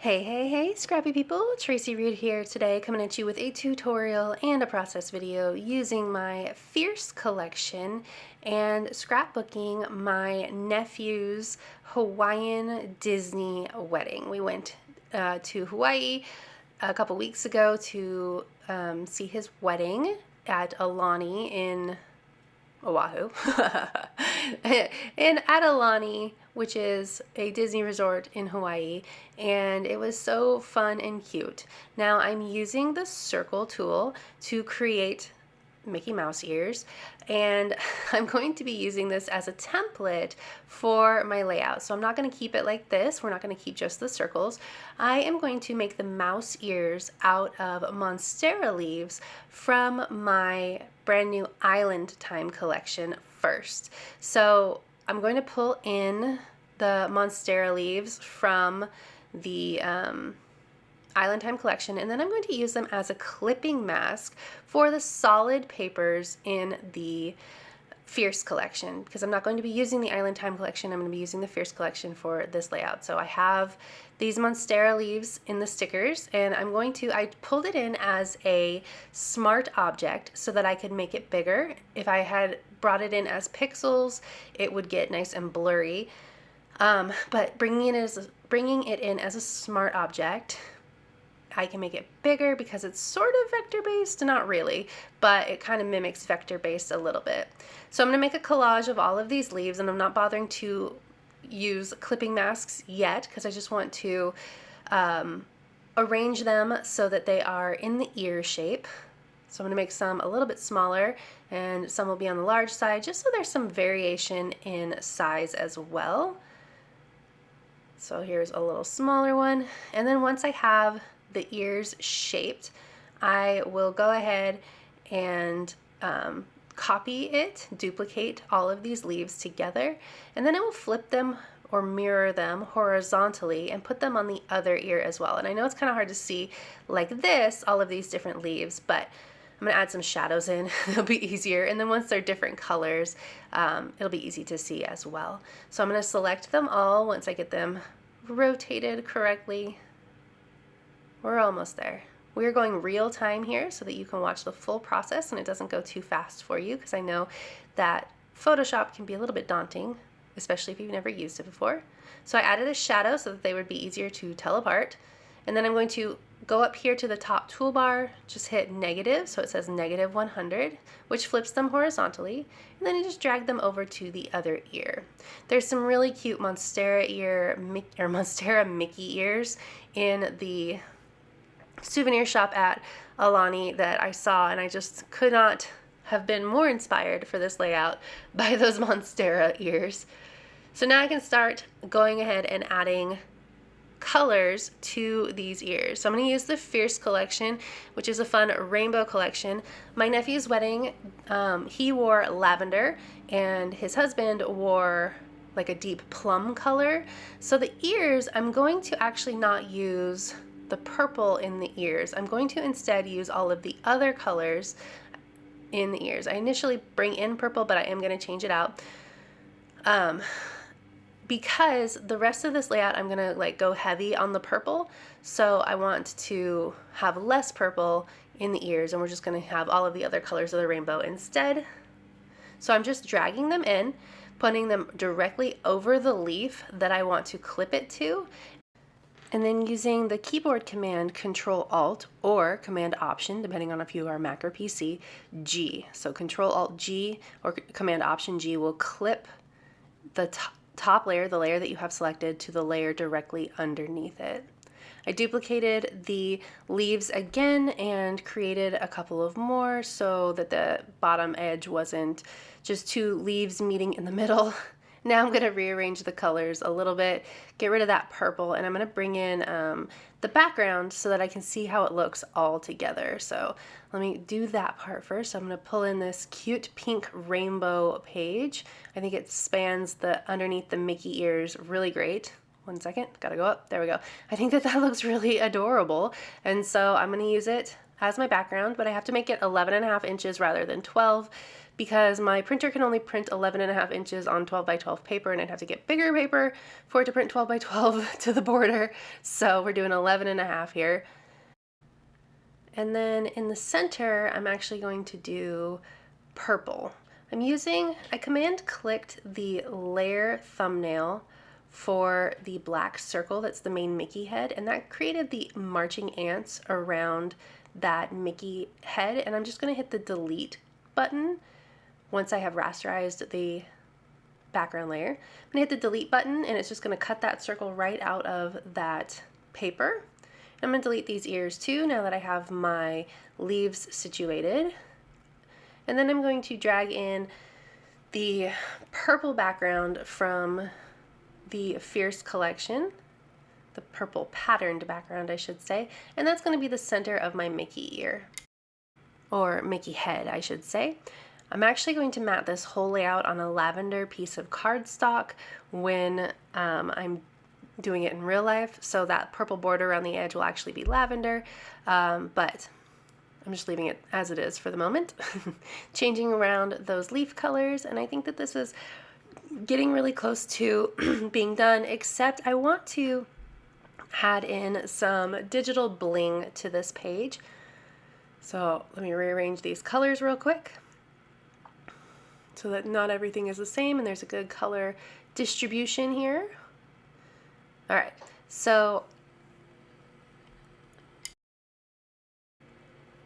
Hey, scrappy people, Tracy Reed here today, coming at you with a tutorial and a process video using my Fierce collection and scrapbooking my nephew's Hawaiian Disney wedding. We went to Hawaii a couple weeks ago to see his wedding at Alani in Oahu, in Atalani, which is a Disney resort in Hawaii, and it was so fun and cute. Now I'm using the circle tool to create Mickey Mouse ears, and I'm going to be using this as a template for my layout. So I'm not going to keep it like this. We're not going to keep just the circles. I am going to make the mouse ears out of Monstera leaves from my brand new Island Time collection first. So I'm going to pull in the Monstera leaves from the Island Time collection, and then I'm going to use them as a clipping mask for the solid papers in the Fierce collection, because I'm not going to be using the Island Time collection. I'm going to be using the Fierce collection for this layout. So I have these Monstera leaves in the stickers, and I pulled it in as a smart object so that I could make it bigger. If I had brought it in as pixels, it would get nice and blurry. But bringing it in as a smart object, I can make it bigger because it's sort of vector-based, not really, but it kind of mimics vector-based a little bit. So I'm going to make a collage of all of these leaves, and I'm not bothering to use clipping masks yet because I just want to arrange them so that they are in the ear shape. So I'm going to make some a little bit smaller, and some will be on the large side, just so there's some variation in size as well. So here's a little smaller one, and then once I have the ears shaped, I will go ahead and copy it, duplicate all of these leaves together, and then I will flip them or mirror them horizontally and put them on the other ear as well. And I know it's kind of hard to see like this, all of these different leaves, but I'm going to add some shadows in. It'll be easier. And then once they're different colors, it'll be easy to see as well. So I'm going to select them all once I get them rotated correctly. We're almost there. We're going real time here so that you can watch the full process and it doesn't go too fast for you, because I know that Photoshop can be a little bit daunting, especially if you've never used it before. So I added a shadow so that they would be easier to tell apart. And then I'm going to go up here to the top toolbar, just hit negative, so it says -100, which flips them horizontally, and then you just drag them over to the other ear. There's some really cute Monstera Mickey ears in the souvenir shop at Alani that I saw, and I just could not have been more inspired for this layout by those Monstera ears. So now I can start going ahead and adding colors to these ears. So I'm going to use the Fierce collection, which is a fun rainbow collection. My nephew's wedding, he wore lavender and his husband wore like a deep plum color. So the ears, I'm going to actually not use the purple in the ears. I'm going to instead use all of the other colors in the ears. I initially bring in purple, but I am going to change it out. Because the rest of this layout I'm gonna like go heavy on the purple, so I want to have less purple in the ears, and we're just gonna have all of the other colors of the rainbow instead. So I'm just dragging them in, putting them directly over the leaf that I want to clip it to, and then using the keyboard command Control-Alt or Command-Option, depending on if you are Mac or PC, G. So Control-Alt-G or Command-Option-G will clip the top layer, the layer that you have selected, to the layer directly underneath it. I duplicated the leaves again and created a couple of more so that the bottom edge wasn't just two leaves meeting in the middle. Now I'm going to rearrange the colors a little bit, get rid of that purple, and I'm going to bring in the background so that I can see how it looks all together. So let me do that part first. I'm going to pull in this cute pink rainbow page. I think it spans the underneath the Mickey ears really great. One second, gotta go up. There we go. I think that looks really adorable, and so I'm going to use it as my background, but I have to make it 11.5 inches rather than 12 because my printer can only print 11.5 inches on 12 by 12 paper, and I'd have to get bigger paper for it to print 12 by 12 to the border. So we're doing 11.5 here. And then in the center, I'm actually going to do purple. I command clicked the layer thumbnail for the black circle that's the main Mickey head, and that created the marching ants around that Mickey head. And I'm just going to hit the delete button once I have rasterized the background layer. I'm going to hit the delete button, and it's just going to cut that circle right out of that paper. I'm going to delete these ears too now that I have my leaves situated. And then I'm going to drag in the purple background from the Fierce collection, the purple patterned background, I should say, and that's going to be the center of my Mickey ear, or Mickey head, I should say. I'm actually going to mat this whole layout on a lavender piece of cardstock when I'm doing it in real life, so that purple border around the edge will actually be lavender, but I'm just leaving it as it is for the moment. Changing around those leaf colors, and I think that this is getting really close to being done, except I want to add in some digital bling to this page. So let me rearrange these colors real quick so that not everything is the same and there's a good color distribution here. All right, so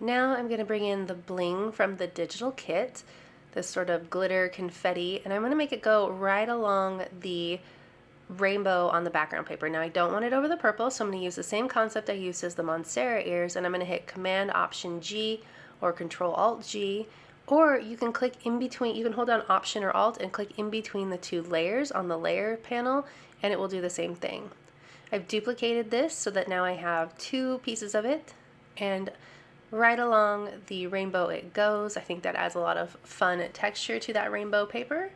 now I'm going to bring in the bling from the digital kit, this sort of glitter confetti, and I'm going to make it go right along the rainbow on the background paper. Now I don't want it over the purple, so I'm going to use the same concept I used as the Monstera ears, and I'm going to hit Command Option G or Control Alt G, or you can click in between, you can hold down Option or Alt and click in between the two layers on the layer panel, and it will do the same thing. I've duplicated this so that now I have two pieces of it, and right along the rainbow it goes. I think that adds a lot of fun texture to that rainbow paper.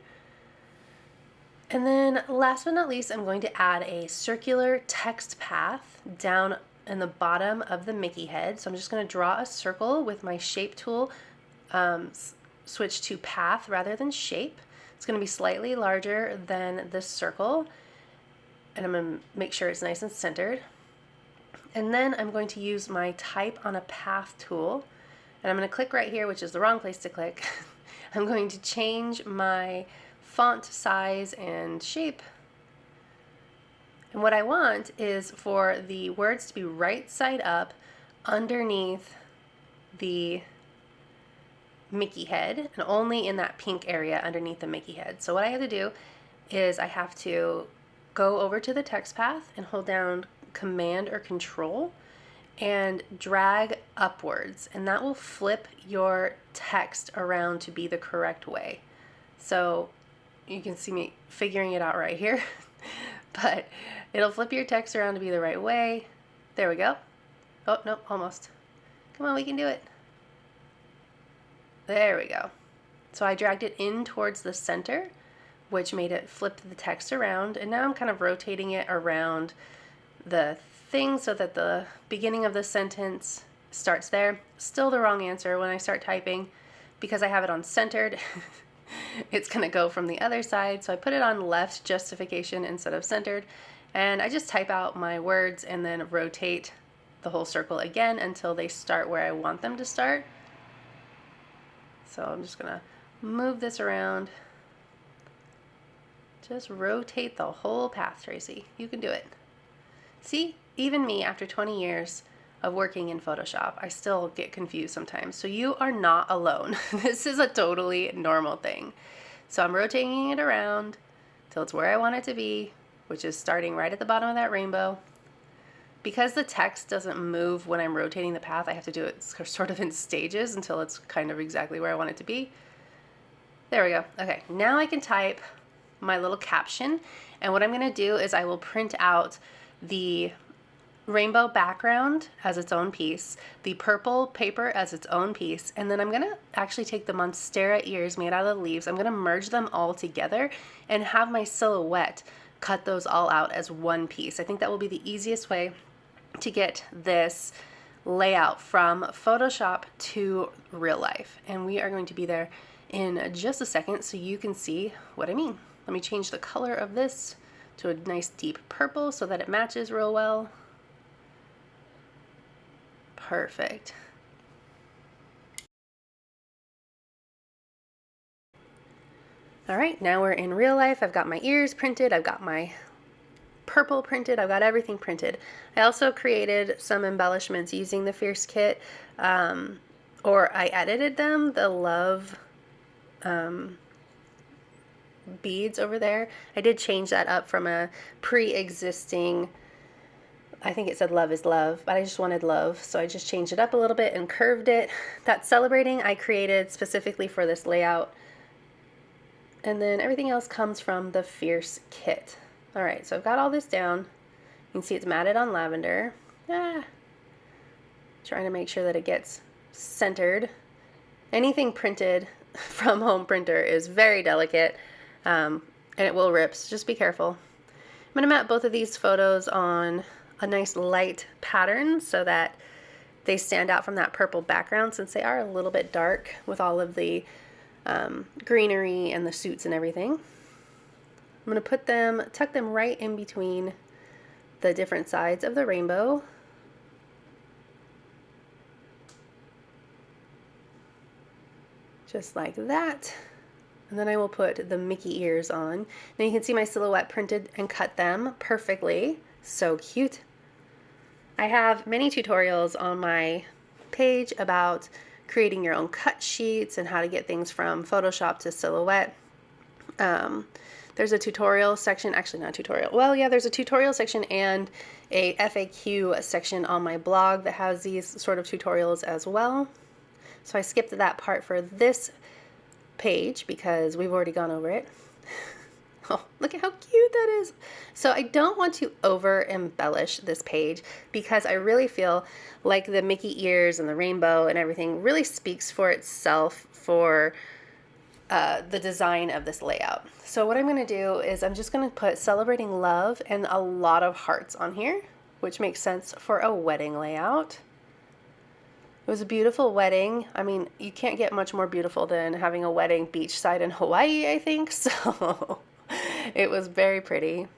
And then last but not least, I'm going to add a circular text path down in the bottom of the Mickey head. So I'm just going to draw a circle with my shape tool, switch to path rather than shape. It's going to be slightly larger than this circle, and I'm going to make sure it's nice and centered. And then I'm going to use my Type on a Path tool, and I'm going to click right here, which is the wrong place to click. I'm going to change my font size and shape. And what I want is for the words to be right side up underneath the Mickey head, and only in that pink area underneath the Mickey head. So what I have to do is I have to go over to the text path and hold down Command or Control and drag upwards, and that will flip your text around to be the correct way. So you can see me figuring it out right here, but it'll flip your text around to be the right way. There we go. Oh, no, almost. Come on, we can do it. There we go. So I dragged it in towards the center, which made it flip the text around, and now I'm kind of rotating it around the thing so that the beginning of the sentence starts there. Still the wrong answer when I start typing because I have it on centered. It's going to go from the other side, so I put it on left justification instead of centered, and I just type out my words and then rotate the whole circle again until they start where I want them to start. So I'm just going to move this around. Just rotate the whole path, Tracy. You can do it. See, even me, after 20 years of working in Photoshop, I still get confused sometimes. So you are not alone. This is a totally normal thing. So I'm rotating it around till it's where I want it to be, which is starting right at the bottom of that rainbow. Because the text doesn't move when I'm rotating the path, I have to do it sort of in stages until it's kind of exactly where I want it to be. There we go. Okay, now I can type my little caption, and what I'm going to do is I will print out the rainbow background as its own piece, the purple paper as its own piece, and then I'm going to actually take the Monstera ears made out of the leaves. I'm going to merge them all together and have my silhouette cut those all out as one piece. I think that will be the easiest way to get this layout from Photoshop to real life, and we are going to be there in just a second so you can see what I mean. Let me change the color of this to a nice deep purple so that it matches real well. Perfect. All right, now we're in real life. I've got my ears printed, I've got my purple printed, I've got everything printed. I also created some embellishments using the Fierce kit, or I edited them, the love beads over there. I did change that up from a pre-existing, I think it said love is love, but I just wanted love, so I just changed it up a little bit and curved it. That celebrating I created specifically for this layout. And then everything else comes from the Fierce kit. All right, so I've got all this down. You can see it's matted on lavender. Trying to make sure that it gets centered. Anything printed from home printer is very delicate, and it will rip, so just be careful. I'm gonna mat both of these photos on a nice light pattern so that they stand out from that purple background, since they are a little bit dark with all of the greenery and the suits and everything. I'm going to put them, tuck them right in between the different sides of the rainbow. Just like that. And then I will put the Mickey ears on. Now you can see my silhouette printed and cut them perfectly. So cute. I have many tutorials on my page about creating your own cut sheets and how to get things from Photoshop to silhouette. There's a tutorial section, actually not a tutorial, well yeah, there's a tutorial section and a FAQ section on my blog that has these sort of tutorials as well. So I skipped that part for this page because we've already gone over it. Oh, look at how cute that is. So I don't want to over embellish this page because I really feel like the Mickey ears and the rainbow and everything really speaks for itself for the design of this layout. So what I'm going to do is I'm just going to put celebrating love and a lot of hearts on here, which makes sense for a wedding layout. It was a beautiful wedding. I mean, you can't get much more beautiful than having a wedding beachside in Hawaii, I think. So it was very pretty. I'm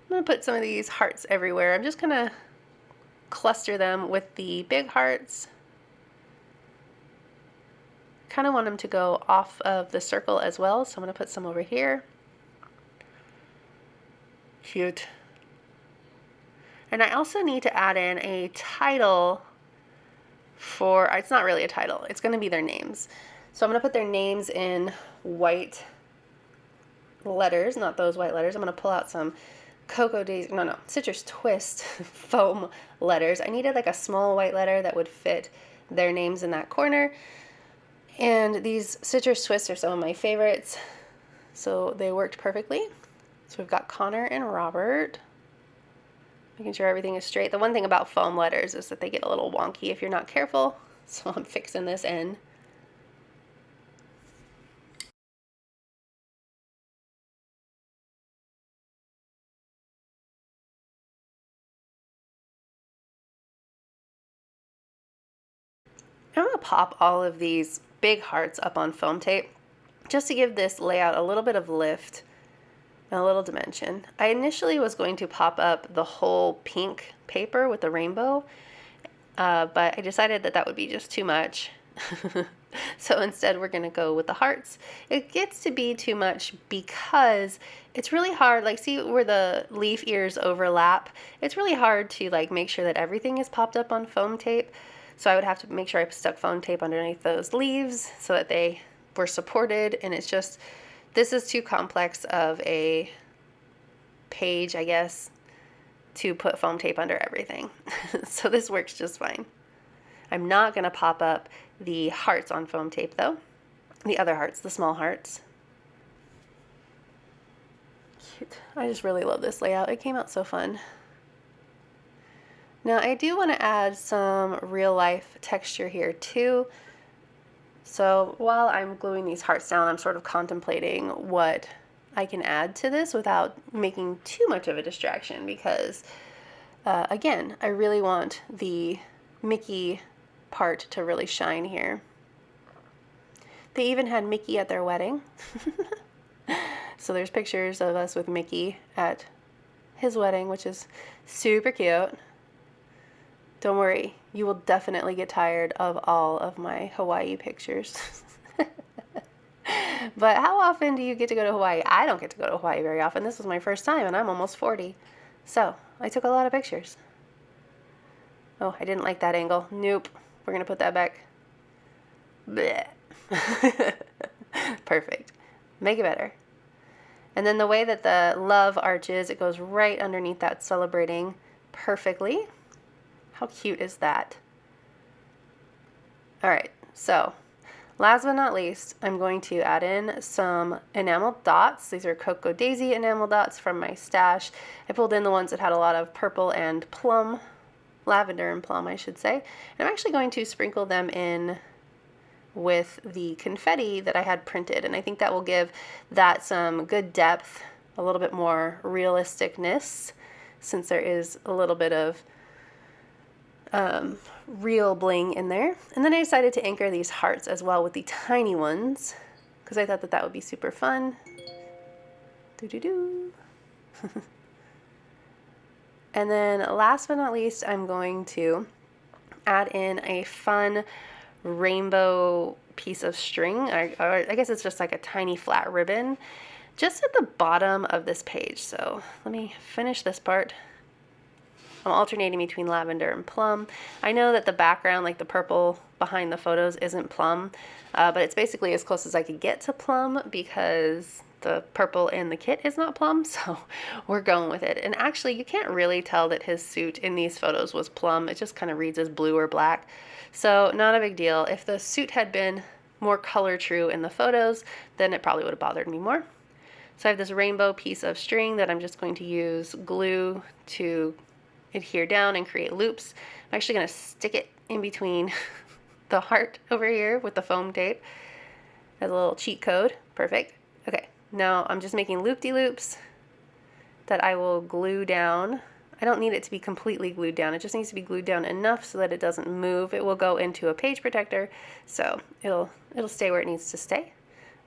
going to put some of these hearts everywhere. I'm just going to cluster them with the big hearts. Kind of want them to go off of the circle as well, so I'm going to put some over here. Cute. And I also need to add in a title for, it's not really a title, it's going to be their names. So I'm going to put their names in white letters, not those white letters. I'm going to pull out some Citrus Twist foam letters. I needed like a small white letter that would fit their names in that corner. And these Citrus Twists are some of my favorites, so they worked perfectly. So we've got Connor and Robert. Making sure everything is straight. The one thing about foam letters is that they get a little wonky if you're not careful. So I'm fixing this in. I'm going to pop all of these big hearts up on foam tape just to give this layout a little bit of lift and a little dimension. I initially was going to pop up the whole pink paper with the rainbow, but I decided that that would be just too much. So instead we're going to go with the hearts. It gets to be too much because it's really hard, like see where the leaf ears overlap? It's really hard to like make sure that everything is popped up on foam tape. So I would have to make sure I stuck foam tape underneath those leaves so that they were supported, and it's just, this is too complex of a page, I guess, to put foam tape under everything. So this works just fine. I'm not going to pop up the hearts on foam tape though. The other hearts, the small hearts. Cute. I just really love this layout. It came out so fun. Now I do want to add some real life texture here too. So while I'm gluing these hearts down, I'm sort of contemplating what I can add to this without making too much of a distraction because, again, I really want the Mickey part to really shine here. They even had Mickey at their wedding. So there's pictures of us with Mickey at his wedding, which is super cute. Don't worry, you will definitely get tired of all of my Hawaii pictures. But how often do you get to go to Hawaii? I don't get to go to Hawaii very often. This was my first time, and I'm almost 40. So I took a lot of pictures. Oh, I didn't like that angle. Nope. We're going to put that back. Blech. Perfect. Make it better. And then the way that the love arches, it goes right underneath that celebrating perfectly. How cute is that? All right, so last but not least, I'm going to add in some enamel dots. These are Cocoa Daisy enamel dots from my stash. I pulled in the ones that had a lot of purple and plum, lavender and plum, I should say. And I'm actually going to sprinkle them in with the confetti that I had printed, and I think that will give that some good depth, a little bit more realisticness, since there is a little bit of real bling in there. And then I decided to anchor these hearts as well with the tiny ones, because I thought that that would be super fun. Doo-doo-doo. And then last but not least, I'm going to add in a fun rainbow piece of string, or I guess it's just like a tiny flat ribbon, just at the bottom of this page. So let me finish this part. I'm alternating between lavender and plum. I know that the background, like the purple behind the photos, isn't plum, but it's basically as close as I could get to plum because the purple in the kit is not plum, so we're going with it. And actually, you can't really tell that his suit in these photos was plum. It just kind of reads as blue or black. So not a big deal. If the suit had been more color true in the photos, then it probably would have bothered me more. So I have this rainbow piece of string that I'm just going to use glue to adhere down and create loops. I'm actually going to stick it in between the heart over here with the foam tape as a little cheat code. Perfect. Okay, now I'm just making loop-de-loops that I will glue down. I don't need it to be completely glued down. It just needs to be glued down enough so that it doesn't move. It will go into a page protector, so it'll stay where it needs to stay.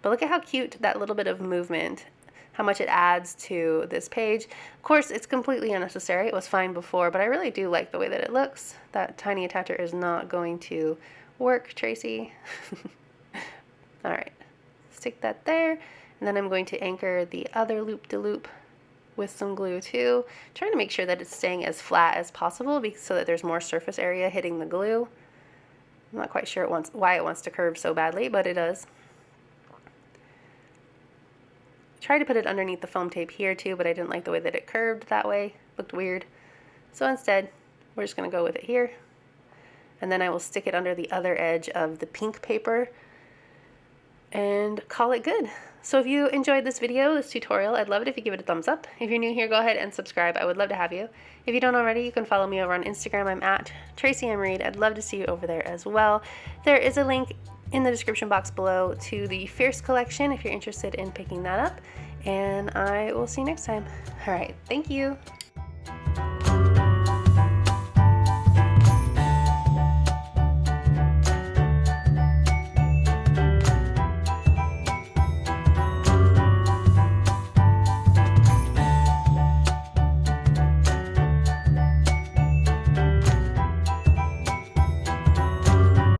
But look at how cute that little bit of movement, how much it adds to this page. Of course, it's completely unnecessary. It was fine before, but I really do like the way that it looks. That tiny attacher is not going to work, Tracy. All right, stick that there. And then I'm going to anchor the other loop-de-loop with some glue too, trying to make sure that it's staying as flat as possible so that there's more surface area hitting the glue. I'm not quite sure why it wants to curve so badly, but it does. Tried to put it underneath the foam tape here too, but I didn't like the way that it curved that way. Looked weird. So instead, we're just going to go with it here. And then I will stick it under the other edge of the pink paper and call it good. So if you enjoyed this video, this tutorial, I'd love it if you give it a thumbs up. If you're new here, go ahead and subscribe. I would love to have you. If you don't already, you can follow me over on Instagram. I'm at Tracy M. Reed. I'd love to see you over there as well. There is a link in the description box below to the Fierce collection if you're interested in picking that up. And I will see you next time. All right, thank you.